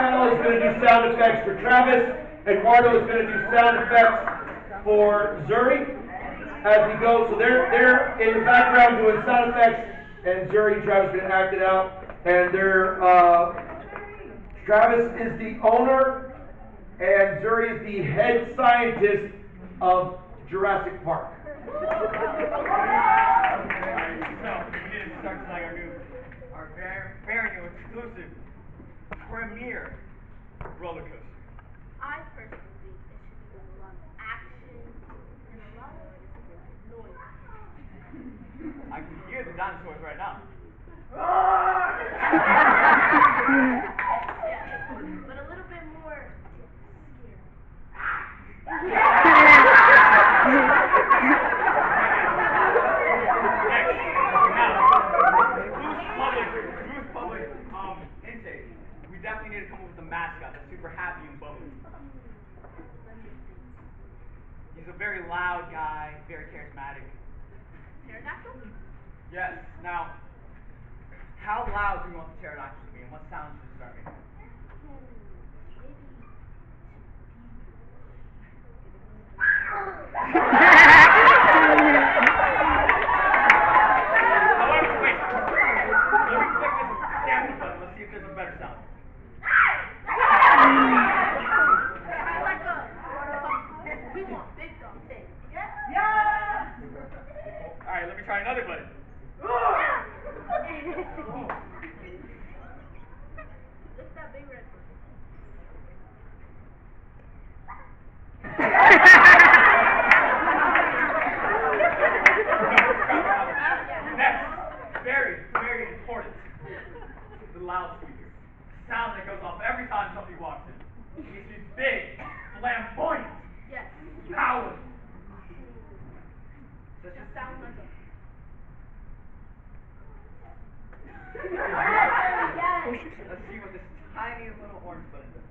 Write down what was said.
Carmel is going to do sound effects for Travis. Eduardo is going to do sound effects for Zuri as he goes. So they're in the background doing sound effects, and Zuri and Travis are going to act it out. And they're Travis is the owner, and Zuri is the head scientist of Jurassic Park. So, we need to start tonight our very new exclusive premiere roller coaster. I personally think it should be with a lot of action and a lot of noise. I can hear the dinosaurs right now. Yeah, but a little bit more Boost public intake. We definitely need to come up with a mascot that's super happy and bubbly. He's a very loud guy, very charismatic. pterodactyl? Yes. Now, how loud do we want the pterodactyl to be, and what sounds should it start making? However, wait. Let me click this sample button. Let's see if there's a better sound. We want big dog thing. Alright, let me try another button. Lift that big red one. Next, very, very important. The loudspeaker. Sound that goes off every time somebody walks in. It needs to be big, flamboyant, Yes. powerful. Just sound like a. Let's see what this tiny little orange button does.